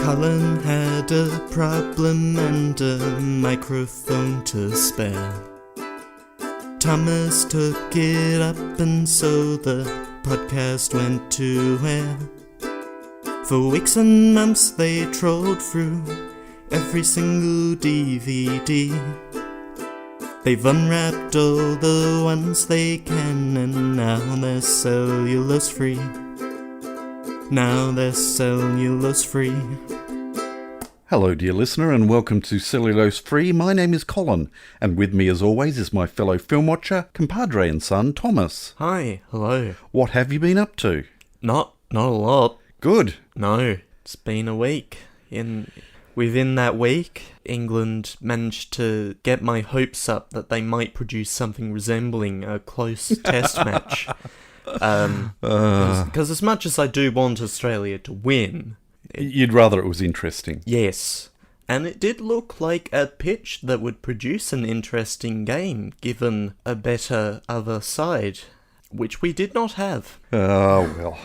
Colin had a problem and a microphone to spare. Thomas took it up and so the podcast went to air. For weeks and months they trawled through every single DVD. They've unwrapped all the ones they can and now they're cellulose free. Now they're cellulose free. Hello dear listener and welcome to Cellulose Free. My name is Colin and with me as always is my fellow film watcher, compadre and son, Thomas. Hi, hello. What have you been up to? Not a lot. Good. No, it's been a week. Within that week, England managed to get my hopes up that they might produce something resembling a close test match. Because as much as I do want Australia to win... You'd rather it was interesting. Yes. And it did look like a pitch that would produce an interesting game, given a better other side, which we did not have. Oh, well.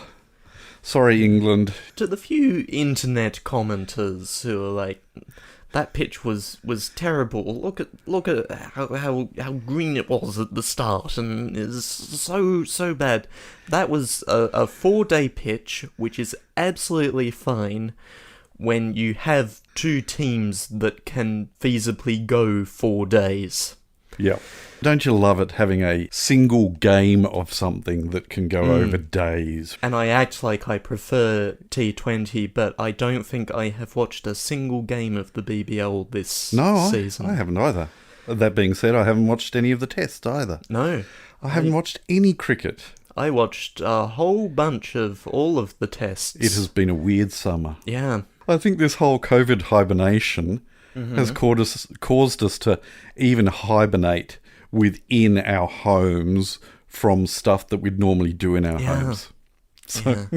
Sorry, England. To the few internet commenters who are like, that pitch was terrible. Look at how green it was at the start, and it's so bad. That was a 4-day pitch, which is absolutely fine when you have two teams that can feasibly go 4 days. Yeah. Don't you love it having a single game of something that can go over days? And I act like I prefer T20, but I don't think I have watched a single game of the BBL this season. No, I haven't either. That being said, I haven't watched any of the tests either. No. I haven't watched any cricket. I watched a whole bunch of all of the tests. It has been a weird summer. Yeah. I think this whole COVID hibernation has caused us to even hibernate within our homes from stuff that we'd normally do in our homes. So,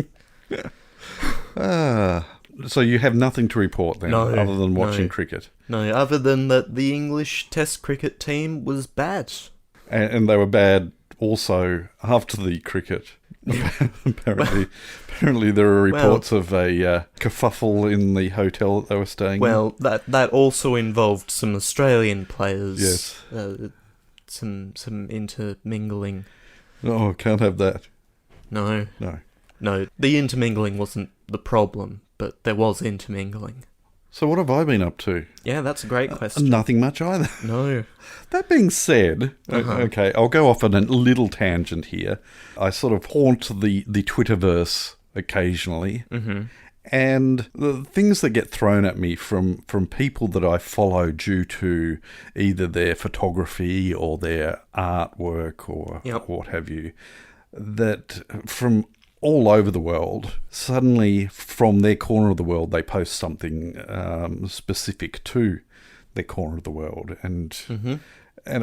so you have nothing to report then, other than watching cricket? No, other than that the English Test cricket team was bad. And they were bad also after the cricket. Apparently there are reports of a kerfuffle in the hotel that they were staying in. Well, that also involved some Australian players. Yes. Some intermingling. Oh, can't have that. No, the intermingling wasn't the problem, but there was intermingling. So what have I been up to? Yeah, that's a great question. Nothing much either. No. That being said, okay, I'll go off on a little tangent here. I sort of haunt the Twitterverse occasionally. Mm-hmm. And the things that get thrown at me from people that I follow due to either their photography or their artwork or what have you, that from all over the world, suddenly from their corner of the world, they post something specific to their corner of the world. And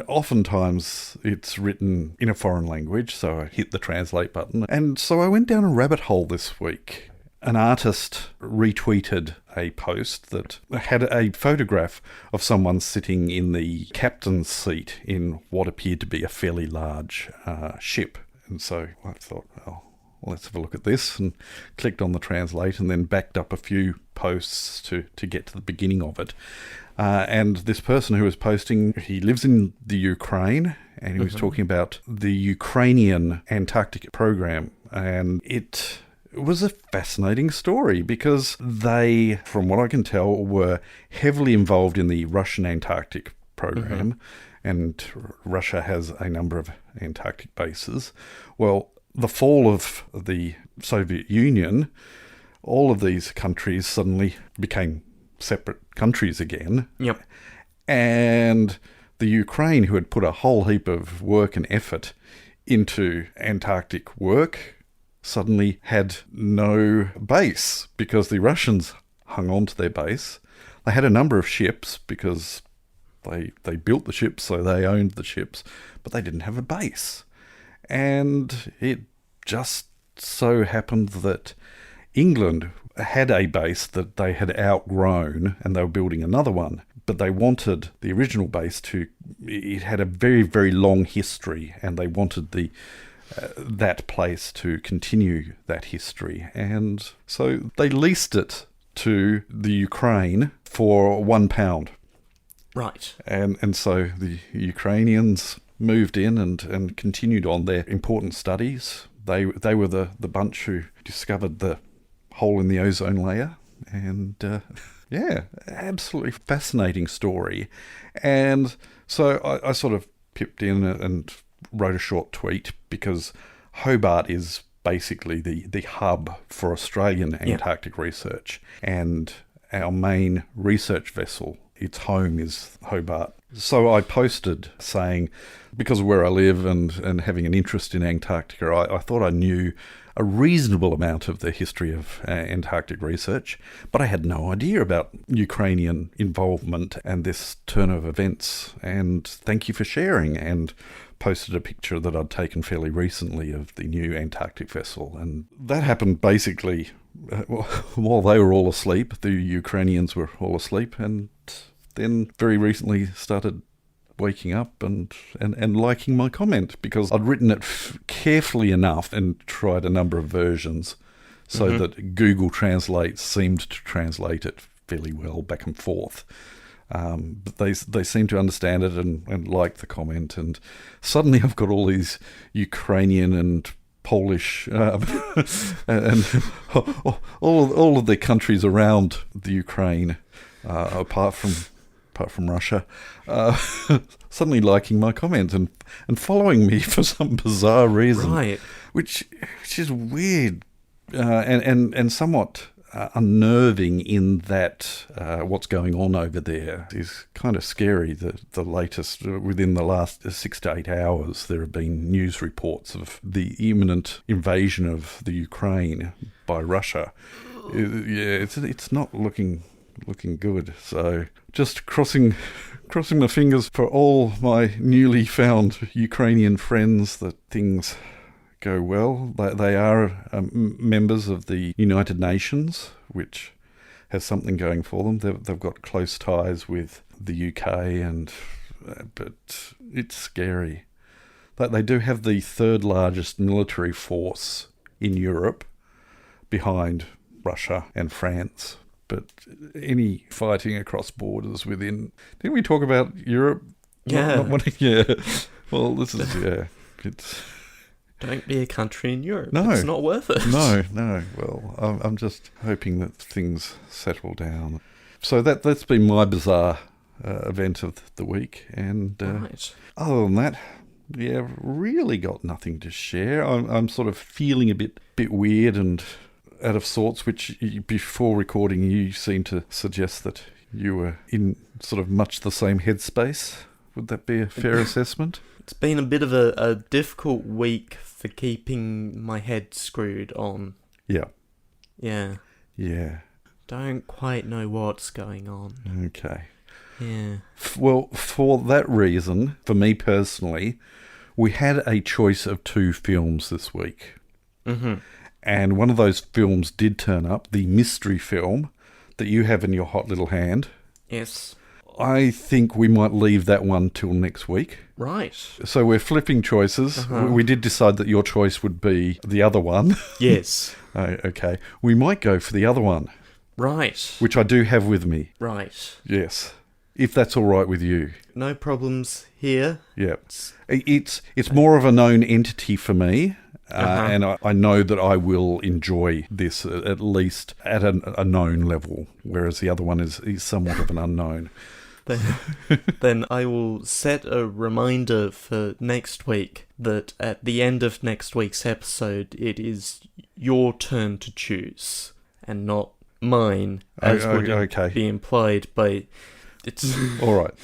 oftentimes it's written in a foreign language, so I hit the translate button. And so I went down a rabbit hole this week. An artist retweeted a post that had a photograph of someone sitting in the captain's seat in what appeared to be a fairly large ship. And so I thought, well, let's have a look at this, and clicked on the translate and then backed up a few posts to get to the beginning of it. And this person who was posting, he lives in the Ukraine, and he was talking about the Ukrainian Antarctic program. And it was a fascinating story because they, from what I can tell, were heavily involved in the Russian Antarctic program, and Russia has a number of Antarctic bases. Well, the fall of the Soviet Union, all of these countries suddenly became separate countries again. Yep. And the Ukraine, who had put a whole heap of work and effort into Antarctic work, suddenly had no base because the Russians hung on to their base. They had a number of ships because they built the ships, so they owned the ships, but they didn't have a base. And it just so happened that England had a base that they had outgrown and they were building another one. But they wanted the original base it had a very, very long history, and they wanted that place to continue that history. And so they leased it to the Ukraine for £1. Right. And so the Ukrainians moved in and continued on their important studies. They were the bunch who discovered the hole in the ozone layer. And absolutely fascinating story. And so I sort of pipped in and wrote a short tweet because Hobart is basically the hub for Australian Antarctic research. And our main research vessel, its home is Hobart. So I posted saying, because of where I live and having an interest in Antarctica, I thought I knew a reasonable amount of the history of Antarctic research, but I had no idea about Ukrainian involvement and this turn of events. And thank you for sharing, and posted a picture that I'd taken fairly recently of the new Antarctic vessel. And that happened basically while they were all asleep. The Ukrainians were all asleep, and then very recently started waking up and liking my comment because I'd written it carefully enough and tried a number of versions so that Google Translate seemed to translate it fairly well back and forth. But they seem to understand it and like the comment, and suddenly I've got all these Ukrainian and Polish and all of the countries around the Ukraine, apart from Russia, suddenly liking my comment and following me for some bizarre reason, Right. which is weird and somewhat unnerving in that what's going on over there is kind of scary. The latest, within the last 6 to 8 hours, there have been news reports of the imminent invasion of the Ukraine by Russia. It's not looking good. So just crossing my fingers for all my newly found Ukrainian friends that things go well. They are members of the United Nations, which has something going for them. They've got close ties with the UK, but it's scary. But they do have the third largest military force in Europe, behind Russia and France. But any fighting across borders within... Didn't we talk about Europe? Yeah. Well, this is... It's... Don't be a country in Europe. No. It's not worth it. No. Well, I'm just hoping that things settle down. So that's been my bizarre event of the week. And Right. other than that, really got nothing to share. I'm sort of feeling a bit weird and out of sorts, which before recording you seemed to suggest that you were in sort of much the same headspace. Would that be a fair assessment? It's been a bit of a difficult week for keeping my head screwed on. Yeah. Yeah. Yeah. Don't quite know what's going on. Okay. Yeah. Well, for that reason, for me personally, we had a choice of 2 films this week. Mm-hmm. And one of those films did turn up, the mystery film that you have in your hot little hand. Yes. I think we might leave that one till next week. Right. So we're flipping choices. We did decide that your choice would be the other one. Yes. Okay. We might go for the other one, Right. which I do have with me. Right. Yes. If that's all right with you. No problems here. Yeah. It's more of a known entity for me. And I know that I will enjoy this at least at a known level, whereas the other one is somewhat of an unknown. Then I will set a reminder for next week that at the end of next week's episode, it is your turn to choose and not mine, as would be implied by... It's all right.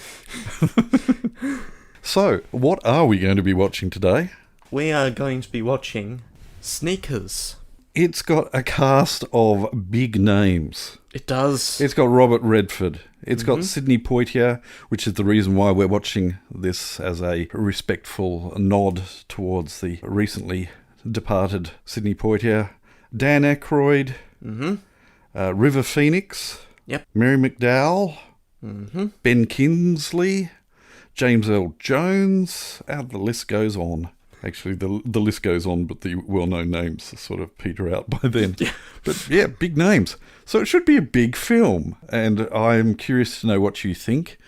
So, what are we going to be watching today? We are going to be watching Sneakers. It's got a cast of big names. It does. It's got Robert Redford. It's got Sidney Poitier, which is the reason why we're watching this as a respectful nod towards the recently departed Sidney Poitier. Dan Aykroyd. River Phoenix. Yep. Mary McDowell. Ben Kingsley. James Earl Jones. The list goes on. Actually, the list goes on, but the well-known names sort of peter out by then. Yeah. But yeah, big names. So it should be a big film, and I'm curious to know what you think.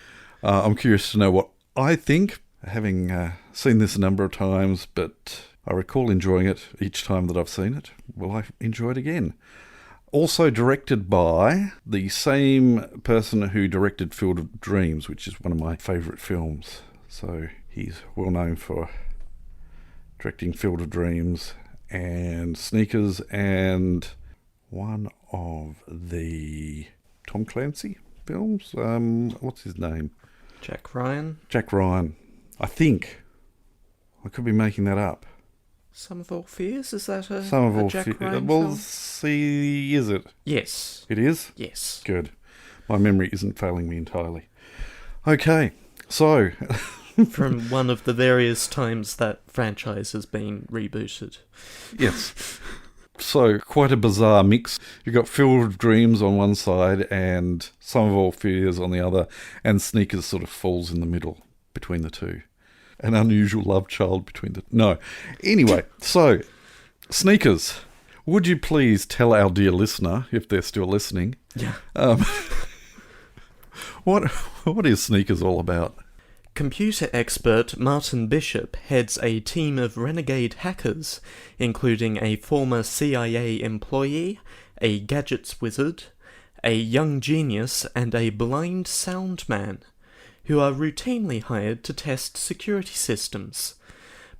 I'm curious to know what I think, having seen this a number of times, but I recall enjoying it each time that I've seen it. Will I enjoy it again? Also directed by the same person who directed Field of Dreams, which is one of my favourite films. So he's well known for directing Field of Dreams and Sneakers and one of the Tom Clancy films. What's his name? Jack Ryan. Jack Ryan. I think. I could be making that up. Sum of All Fears? Is that a Some of all Jack Ryan well, film? see, is it? Yes. It is? Yes. Good. My memory isn't failing me entirely. Okay, so From one of the various times that franchise has been rebooted. yes. So, quite a bizarre mix. You've got Field of Dreams on one side and Sum of All Fears on the other, and Sneakers sort of falls in the middle between the two. An unusual love child between the... No. Anyway, so, Sneakers, would you please tell our dear listener, if they're still listening, Yeah. what is Sneakers all about? Computer expert Martin Bishop heads a team of renegade hackers, including a former CIA employee, a gadgets wizard, a young genius, and a blind sound man, who are routinely hired to test security systems.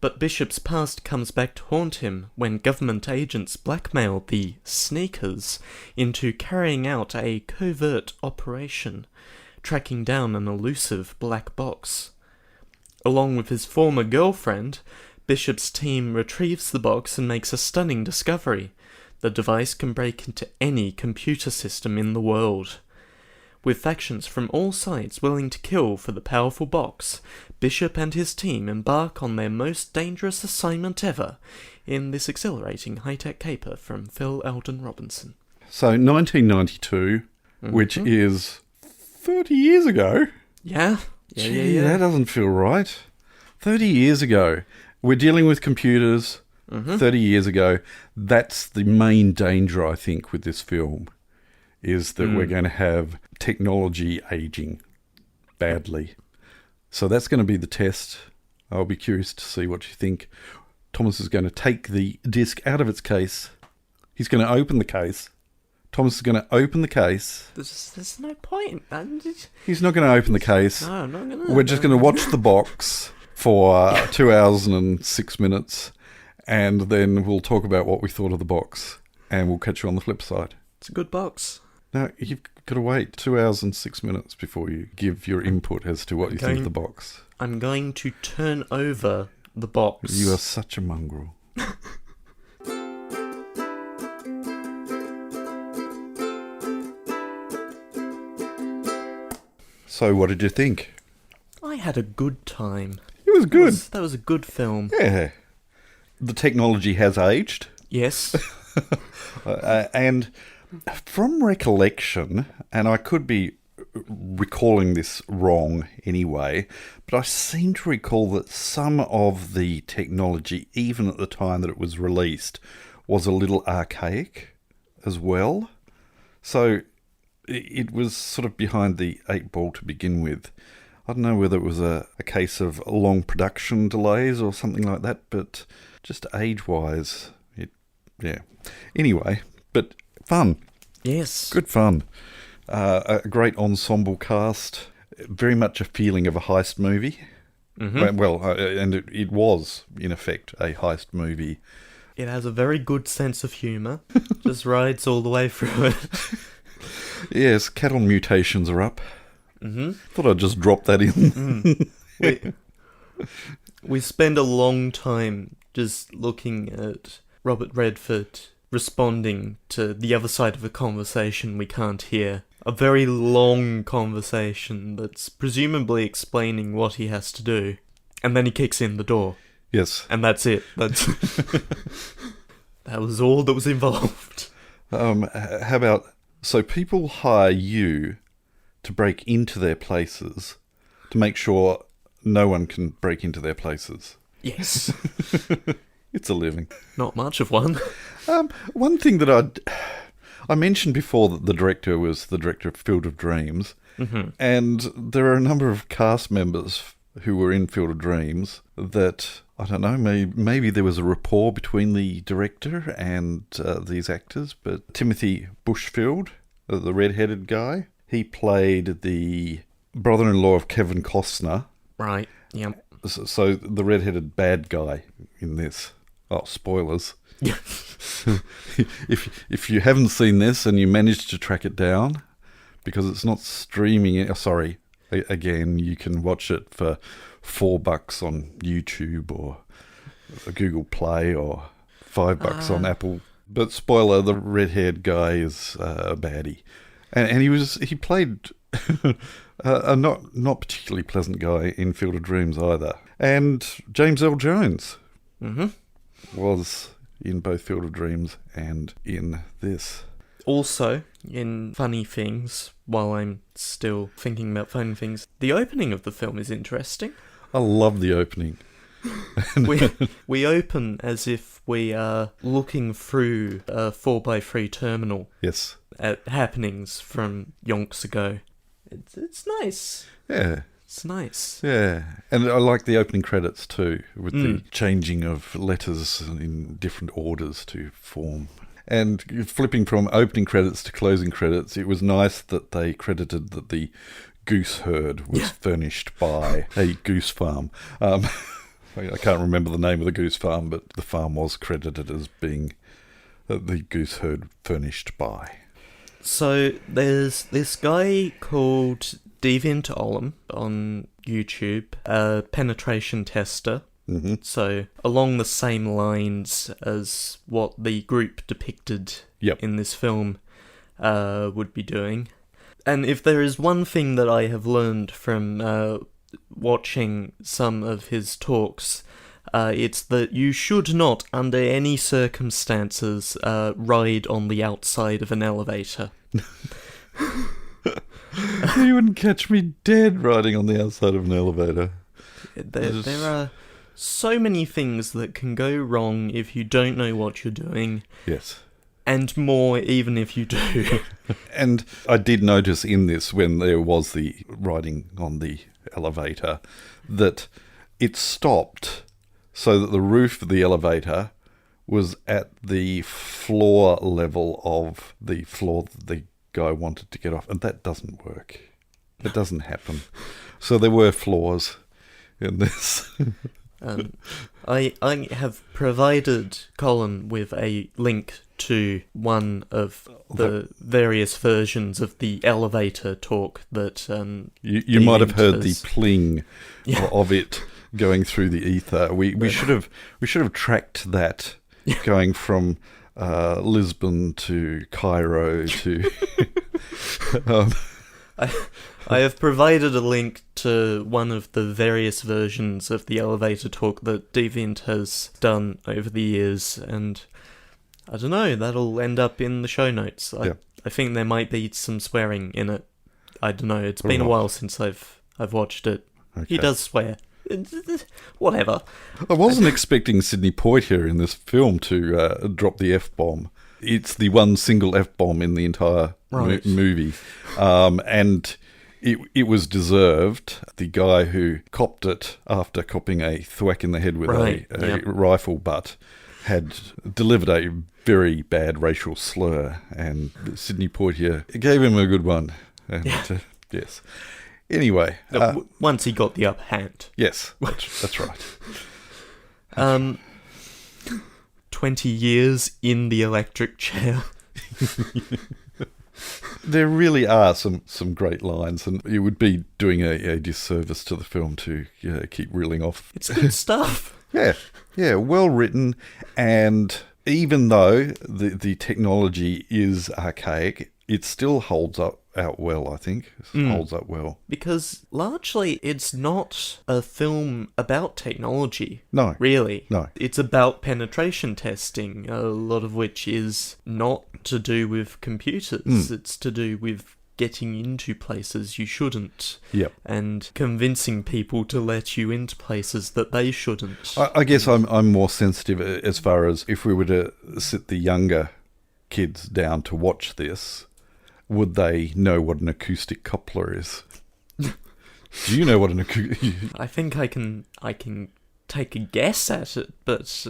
But Bishop's past comes back to haunt him when government agents blackmail the Sneakers into carrying out a covert operation, tracking down an elusive black box. Along with his former girlfriend, Bishop's team retrieves the box and makes a stunning discovery. The device can break into any computer system in the world. With factions from all sides willing to kill for the powerful box, Bishop and his team embark on their most dangerous assignment ever in this exhilarating high-tech caper from Phil Eldon Robinson. So, 1992, which is 30 years ago. Yeah? Gee, that doesn't feel right. 30 years ago. We're dealing with computers 30 years ago. That's the main danger, I think, with this film, is that we're going to have technology aging badly. So that's going to be the test. I'll be curious to see what you think. Thomas is going to take the disc out of its case. He's going to open the case. Thomas is going to open the case. There's no point. He's not going to open the case. No, I'm not going to. We're just going to watch the box for 2 hours and 6 minutes, and then we'll talk about what we thought of the box, and we'll catch you on the flip side. It's a good box. No, you've got to wait 2 hours and 6 minutes before you give your input as to what you think of the box. I'm going to turn over the box. You are such a mongrel. So, what did you think? I had a good time. It was good. That was a good film. Yeah. The technology has aged. Yes. And from recollection, and I could be recalling this wrong anyway, but I seem to recall that some of the technology, even at the time that it was released, was a little archaic as well. So it was sort of behind the 8 ball to begin with. I don't know whether it was a case of long production delays or something like that, but just age-wise, yeah. Anyway, but fun. Yes. Good fun. A great ensemble cast. Very much a feeling of a heist movie. Mm-hmm. Well, and it was, in effect, a heist movie. It has a very good sense of humour. Just rides all the way through it. Yes, cattle mutations are up. Mm-hmm. Thought I'd just drop that in. We spend a long time just looking at Robert Redford responding to the other side of a conversation we can't hear. A very long conversation that's presumably explaining what he has to do. And then he kicks in the door. Yes. And that's it. That was all that was involved. How about... So people hire you to break into their places to make sure no one can break into their places. Yes. It's a living. Not much of one. One thing that I mentioned before that the director was the director of Field of Dreams, and there are a number of cast members who were in Field of Dreams that, I don't know, maybe there was a rapport between the director and these actors, but Timothy Bushfield, the red-headed guy, he played the brother-in-law of Kevin Costner. Right, yep. So the red-headed bad guy in this. Oh, spoilers. If you haven't seen this and you managed to track it down, because it's not streaming, again, you can watch it for $4 on YouTube or Google Play or $5 on Apple. But spoiler, the red-haired guy is a baddie, and he played a not particularly pleasant guy in Field of Dreams either. And James Earl Jones was in both Field of Dreams and in this. Also, in funny things, while I'm still thinking about funny things, the opening of the film is interesting. I love the opening. We open as if we are looking through a 4x3 terminal. Yes. At happenings from yonks ago. It's nice. Yeah. It's nice. Yeah. And I like the opening credits too, with the changing of letters in different orders to form. And flipping from opening credits to closing credits, it was nice that they credited that the goose herd was furnished by a goose farm. I can't remember the name of the goose farm, but the farm was credited as being the goose herd furnished by. So there's this guy called DeviantOlm on YouTube, a penetration tester. Mm-hmm. So along the same lines as what the group depicted in this film would be doing. And if there is one thing that I have learned from watching some of his talks, it's that you should not, under any circumstances, ride on the outside of an elevator. You wouldn't catch me dead riding on the outside of an elevator. There are so many things that can go wrong if you don't know what you're doing. Yes. And more even if you do. And I did notice in this, when there was the riding on the elevator, that it stopped so that the roof of the elevator was at the floor level of the floor that the guy wanted to get off. And that doesn't work. It doesn't happen. So there were flaws in this. I have provided Colin with a link to one of the various versions of the elevator talk that you might have heard the pling of it going through the ether. We should have tracked that going from Lisbon to Cairo to. I have provided a link to one of the various versions of the elevator talk that Deviant has done over the years, and I don't know, that'll end up in the show notes. I think there might be some swearing in it. I don't know, it's been a while since I've watched it. Okay. He does swear. Whatever. I wasn't expecting Sidney Poitier in this film to drop the F-bomb. It's the one single F-bomb in the entire movie. And it was deserved. The guy who copped it after copping a thwack in the head with a rifle butt had delivered a very bad racial slur, and Sidney Poitier gave him a good one. And, yes. Anyway. Once he got the upper hand. Yes, that's right. 20 years in the electric chair. There really are some great lines, and it would be doing a disservice to the film to keep reeling off. It's good stuff. Yeah, well written, and even though the technology is archaic, it still holds out well, I think. Holds up well. Because largely it's not a film about technology. No. Really. No. It's about penetration testing, a lot of which is not to do with computers. It's to do with getting into places you shouldn't. Yep. And convincing people to let you into places that they shouldn't. I guess I'm more sensitive as far as if we were to sit the younger kids down to watch this, would they know what an acoustic coupler is? Do you know what an acoustic... I think I can take a guess at it, but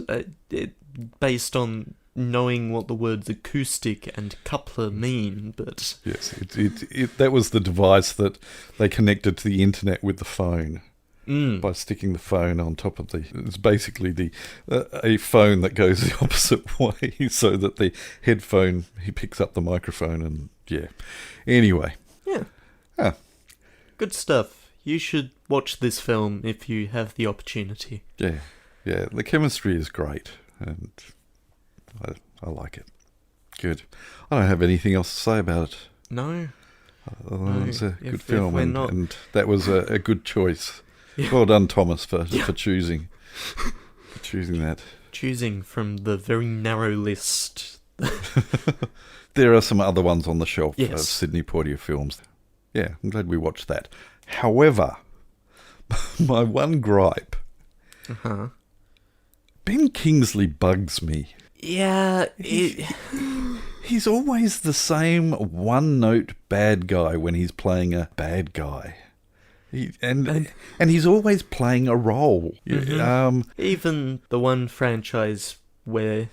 based on knowing what the words acoustic and coupler mean, but... Yes, that was the device that they connected to the internet with the phone. By sticking the phone on top of it's basically a phone that goes the opposite way, so that the headphone, he picks up the microphone, and yeah. Anyway. Yeah. Ah. Good stuff. You should watch this film if you have the opportunity. Yeah. The chemistry is great, and I like it. Good. I don't have anything else to say about it. No. It was a good film, and that was a good choice. Yeah. Well done, Thomas, for choosing that. Choosing from the very narrow list. There are some other ones on the shelf of yes. Sidney Poitier films. Yeah, I'm glad we watched that. However, my one gripe, Ben Kingsley bugs me. Yeah, he's always the same one-note bad guy when he's playing a bad guy. And he's always playing a role. Even the one franchise where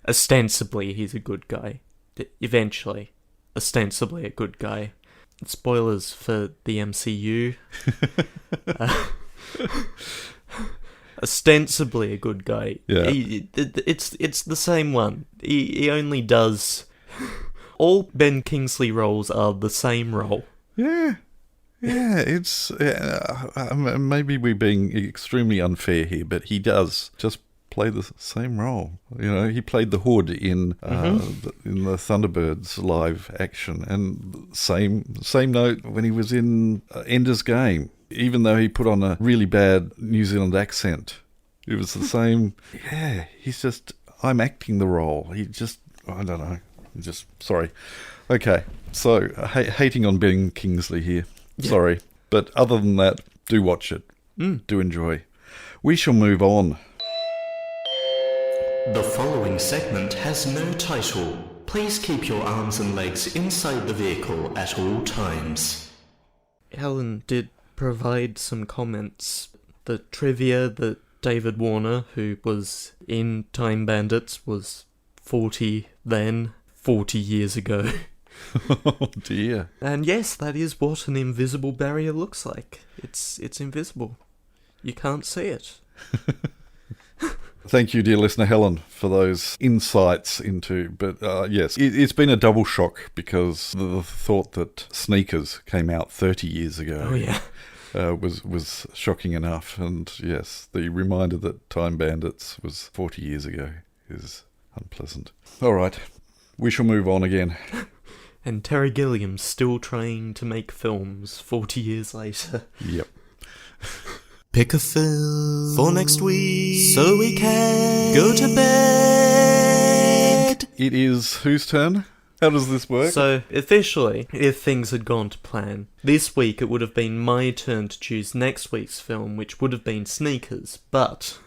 ostensibly he's a good guy. Eventually, ostensibly a good guy. Spoilers for the MCU. Ostensibly a good guy. Yeah. It's the same one. He only does... All Ben Kingsley roles are the same role. Yeah. Yeah, it's... maybe we're being extremely unfair here, but he does just play the same role. You know, he played the Hood in the Thunderbirds live action, and same note when he was in Ender's Game. Even though he put on a really bad New Zealand accent, it was the same. Yeah, he's just... I'm acting the role. He just... I don't know. Sorry. Okay, so hating on Ben Kingsley here. Yeah. Sorry. But other than that, do watch it. Do enjoy. We shall move on. The following segment has no title. Please keep your arms and legs inside the vehicle at all times. Helen did provide some comments. The trivia that David Warner, who was in Time Bandits, was 40 then, 40 years ago. Oh dear. And yes, that is what an invisible barrier looks like. It's invisible. You can't see it. Thank you, dear listener Helen, for those insights into... But yes, it's been a double shock because the thought that Sneakers came out 30 years ago... Oh yeah. Was shocking enough. And yes, the reminder that Time Bandits was 40 years ago is unpleasant. All right, we shall move on again. And Terry Gilliam's still trying to make films 40 years later. Yep. Pick a film for next week so we can go to bed. It is whose turn? How does this work? So, officially, if things had gone to plan, this week it would have been my turn to choose next week's film, which would have been Sneakers, but...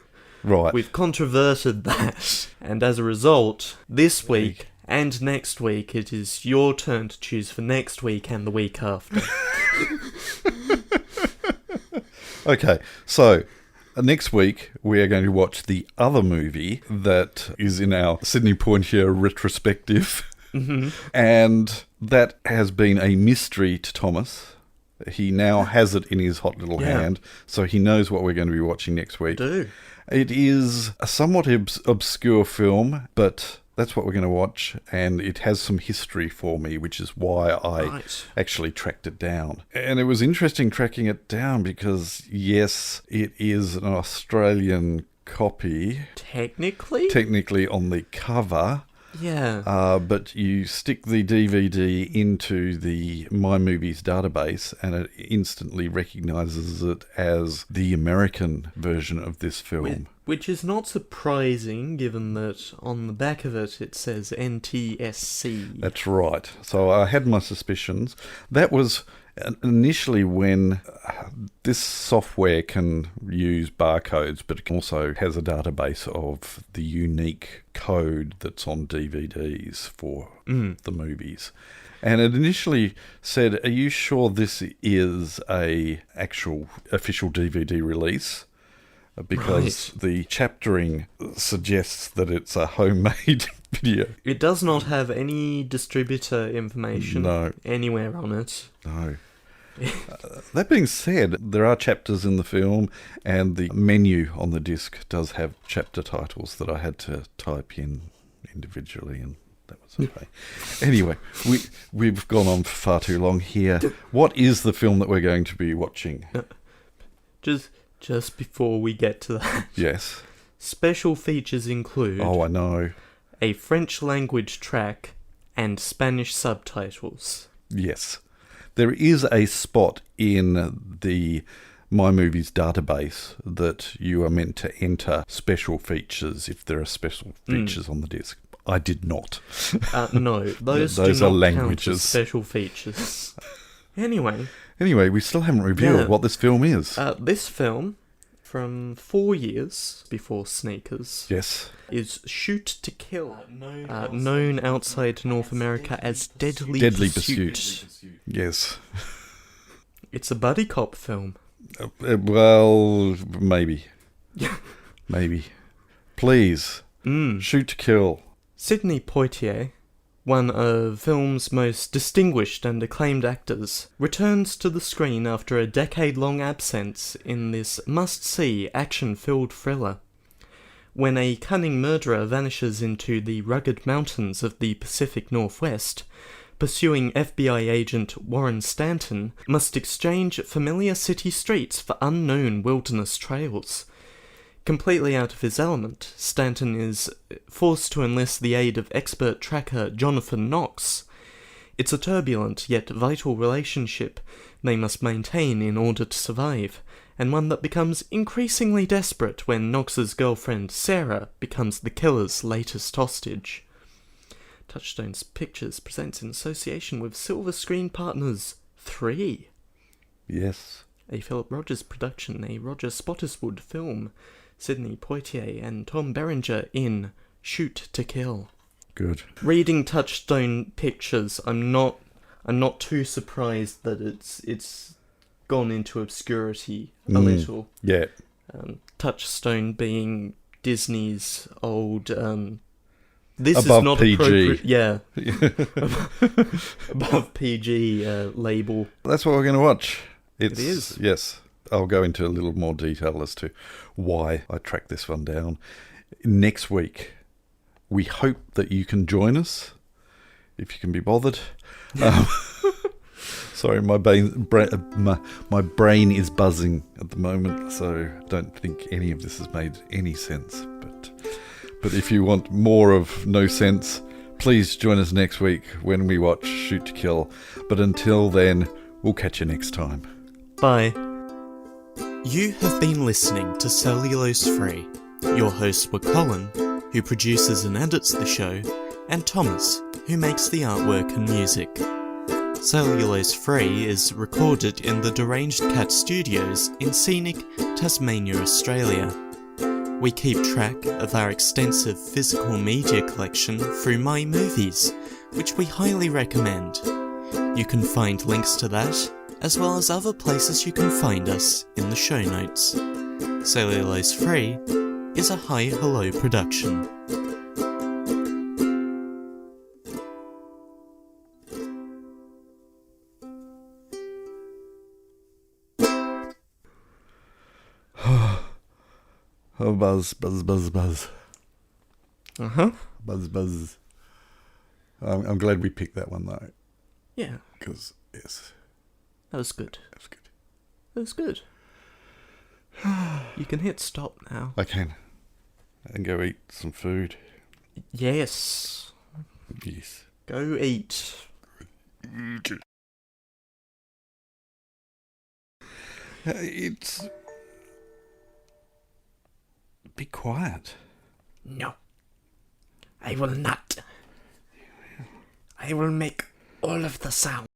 Right. We've controverted that, and as a result, this week... And next week, it is your turn to choose for next week and the week after. Okay, so next week we are going to watch the other movie that is in our Sidney Poitier retrospective. And that has been a mystery to Thomas. He now has it in his hot little hand, so he knows what we're going to be watching next week. It is a somewhat obscure film, but... That's what we're going to watch, and it has some history for me, which is why I actually tracked it down. And it was interesting tracking it down because, yes, it is an Australian copy. Technically? Technically on the cover. Yeah. But you stick the DVD into the My Movies database and it instantly recognises it as the American version of this film. Which is not surprising, given that on the back of it says NTSC. That's right. So I had my suspicions. That was initially when this software can use barcodes, but it also has a database of the unique code that's on DVDs for the movies. And it initially said, "Are you sure this is a actual official DVD release?" Because the chaptering suggests that it's a homemade video. It does not have any distributor information anywhere on it. No. That being said, there are chapters in the film, and the menu on the disc does have chapter titles that I had to type in individually, and that was okay. Anyway, we've gone on for far too long here. What is the film that we're going to be watching? Just before we get to that. Yes. Special features include... Oh, I know. A French language track and Spanish subtitles. Yes. There is a spot in the My Movies database that you are meant to enter special features if there are special features on the disc. I did not. No, those do are not languages. count as special features. Anyway, we still haven't revealed what this film is. This film, from 4 years before Sneakers, Yes. is Shoot to Kill, known outside North America as Deadly Pursuit. Yes. It's a buddy cop film. Well, maybe. Maybe. Please, Shoot to Kill. Sidney Poitier, one of film's most distinguished and acclaimed actors, returns to the screen after a decade-long absence in this must-see action-filled thriller. When a cunning murderer vanishes into the rugged mountains of the Pacific Northwest, pursuing FBI agent Warren Stanton must exchange familiar city streets for unknown wilderness trails. Completely out of his element, Stanton is forced to enlist the aid of expert tracker Jonathan Knox. It's a turbulent yet vital relationship they must maintain in order to survive, and one that becomes increasingly desperate when Knox's girlfriend Sarah becomes the killer's latest hostage. Touchstone's Pictures presents in association with Silver Screen Partners 3. Yes. A Philip Rogers production, a Roger Spottiswoode film. Sidney Poitier and Tom Berenger in Shoot to Kill. Good. Reading Touchstone Pictures, I'm not too surprised that it's gone into obscurity a little. Yeah. Touchstone being Disney's old this above is not PG. appropriate. Yeah. Above PG label. That's what we're going to watch. It is. Yes. I'll go into a little more detail as to why I tracked this one down. Next week, we hope that you can join us, if you can be bothered. Sorry, my brain is buzzing at the moment, so I don't think any of this has made any sense. But if you want more of no sense, please join us next week when we watch Shoot to Kill. But until then, we'll catch you next time. Bye. You have been listening to Cellulose Free. Your hosts were Colin, who produces and edits the show, and Thomas, who makes the artwork and music. Cellulose Free is recorded in the Deranged Cat Studios in scenic Tasmania, Australia. We keep track of our extensive physical media collection through My Movies, which we highly recommend. You can find links to that, as well as other places you can find us in the show notes. Cellulose Free is a Hi Hello production. Oh, buzz, buzz, buzz, buzz. Uh-huh. Buzz, buzz. I'm glad we picked that one, though. Yeah. Because, yes. That was good. That was good. That was good. You can hit stop now. I can. And go eat some food. Yes. Yes. Go eat. It's... Be quiet. No. I will not. I will make all of the sounds.